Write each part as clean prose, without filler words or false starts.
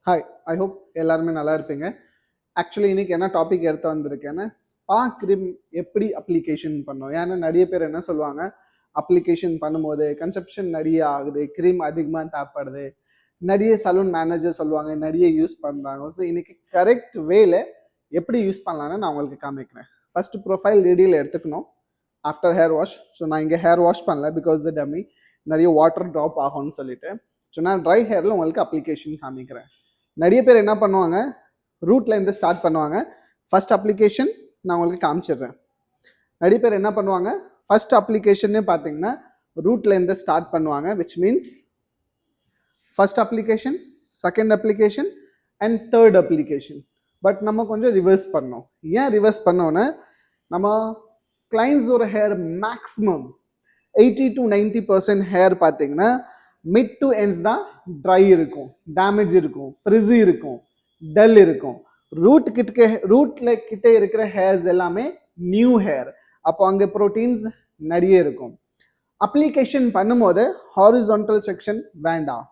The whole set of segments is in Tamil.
ஹாய், ஐ ஹோப் எல்லாருமே நல்லா இருப்பீங்க. ஆக்சுவலி இன்னைக்கு என்ன டாபிக் எடுத்து வந்திருக்கேன்னா, ஸ்பா கிரீம் எப்படி அப்ளிகேஷன் பண்ணணும். ஏன்னா நிறைய பேர் என்ன சொல்லுவாங்க, அப்ளிகேஷன் பண்ணும்போது கன்செப்ஷன் நிறைய ஆகுது, கிரீம் அதிகமாக தேவைப்படுது. நிறைய சலூன் மேனேஜர் சொல்லுவாங்க, நிறைய யூஸ் பண்ணுறாங்க. ஸோ இன்னைக்கு கரெக்ட் வேல எப்படி யூஸ் பண்ணலான்னு நான் உங்களுக்கு காமிக்கிறேன். ஃபர்ஸ்ட் ப்ரொஃபைல் ரெடியில் எடுத்துக்கணும். After hair wash. ஸோ நான் இங்கே ஹேர் வாஷ் பண்ணல, பிகாஸ் த டம்மி நிறைய வாட்டர் ட்ராப் ஆகும்னு சொல்லிட்டு. ஸோ நான் ட்ரை ஹேரில் உங்களுக்கு அப்ளிகேஷன் காமிக்கிறேன். நிறைய பேர் என்ன பண்ணுவாங்க, ரூட்ல இருந்து ஸ்டார்ட் பண்ணுவாங்க. ஃபர்ஸ்ட் அப்ளிகேஷன் நான் உங்களுக்கு காமிச்சிடுறேன். நிறைய பேர் என்ன பண்ணுவாங்க, ஃபர்ஸ்ட் அப்ளிகேஷன்னு பார்த்தீங்கன்னா ரூட்ல இருந்து ஸ்டார்ட் பண்ணுவாங்க, which means first application, second application and third application. But நம்ம கொஞ்சம் ரிவர்ஸ் பண்ணோம். ஏன் ரிவர்ஸ் பண்ணோன்னா, நம்ம கிளைண்ட்ஸோட ஹேர் மேக்ஸிமம் 80 to 90% ஹேர் பார்த்தீங்கன்னா மிட் டு எண்ட்ஸ் தான் ட்ரை இருக்கும், டேமேஜ் இருக்கும், ஃப்ரிஸி இருக்கும், டல் இருக்கும். ரூட்ல கிட்ட இருக்கிற ஹேர்ஸ் எல்லாமே நியூ ஹேர். அப்போ அங்கே ப்ரோட்டீன்ஸ் நிறைய இருக்கும். அப்ளிகேஷன் பண்ணும்போது ஹாரிசான்டல் செக்ஷன் வேண்டாம்,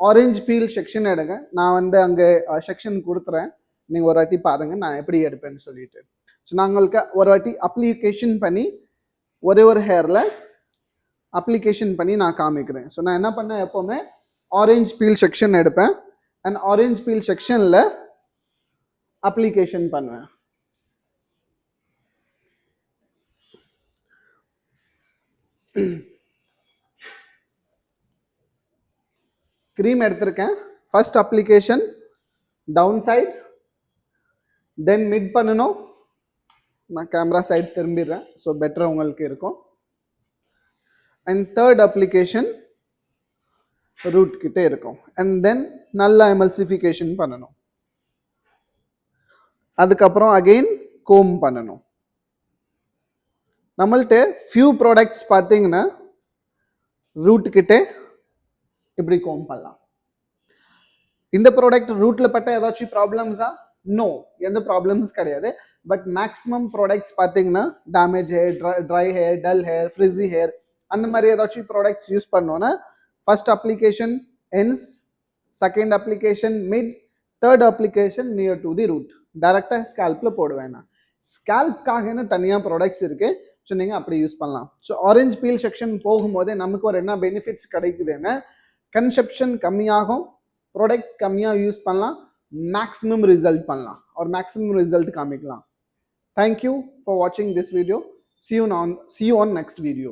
ஆரஞ்சு பீல் செக்ஷன் எடுங்க. நான் அங்கே செக்ஷன் கொடுத்துறேன், நீங்கள் ஒரு வாட்டி பாருங்க நான் எப்படி எடுப்பேன்னு சொல்லிட்டு. ஸோ நான் உங்களுக்கு ஒரு வாட்டி அப்ளிகேஷன் பண்ணி ஒரே ஒரு ஹேரில் அப்ளிகேஷன் பண்ணி நான் காமிக்கிறேன். ஸோ நான் என்ன பண்ணேன், எப்போவுமே ஆரஞ்ச் பீல் செக்ஷன் எடுப்பேன் அண்ட் ஆரஞ்ச் பீல் செக்ஷனில் அப்ளிகேஷன் பண்ணுவேன். க்ரீம் எடுத்திருக்கேன். First application down side, then mid பண்ணணும். நான் கேமரா சைட் திரும்பிடுறேன், ஸோ பெட்டர் உங்களுக்கு இருக்கும். அண்ட் தேர்ட் அப்ளிகேஷன் ரூட் கிட்டே இருக்கும். அண்ட் தென் நல்லா எமல்சிஃபிகேஷன் பண்ணணும். அதுக்கப்புறம் அகெயின் கோம் பண்ணணும். நம்மள்ட்ட ஃபியூ ப்ராடக்ட்ஸ் பார்த்தீங்கன்னா ரூட் கிட்டே இப்படி கோம் பண்ணலாம். இந்த ப்ராடக்ட் ரூட்ல பட்ட ஏதாச்சும் ப்ராப்ளம்ஸா? நோ, எந்த ப்ராப்ளம்ஸ் கிடையாது. பட் மேக்ஸிமம் ப்ராடக்ட்ஸ் பார்த்தீங்கன்னா damage hair, dry hair, dull hair, frizzy hair, அந்த மாதிரி ஏதாச்சும் ப்ராடக்ட்ஸ் யூஸ் பண்ணோன்னா first application ends, second application mid, third application near to the root. டைரக்டாக ஸ்கேல்பில் போடுவேன். நான் ஸ்கேல்ப்காகன்னு தனியாக ப்ராடக்ட்ஸ் இருக்கு, ஸோ நீங்கள் அப்படி யூஸ் பண்ணலாம். ஸோ ஆரஞ்ச் பீல் செக்ஷன் போகும்போதே நமக்கு ஒரு என்ன பெனிஃபிட்ஸ் கிடைக்குதுன்னா, கன்செப்ஷன் கம்மியாகும், ப்ராடக்ட்ஸ் கம்மியாக யூஸ் பண்ணலாம், மேக்ஸிமம் ரிசல்ட் பண்ணலாம், ஒரு மேக்ஸிமம் ரிசல்ட் காமிக்கலாம். தேங்க்யூ ஃபார் வாட்சிங் this video. See you on next video.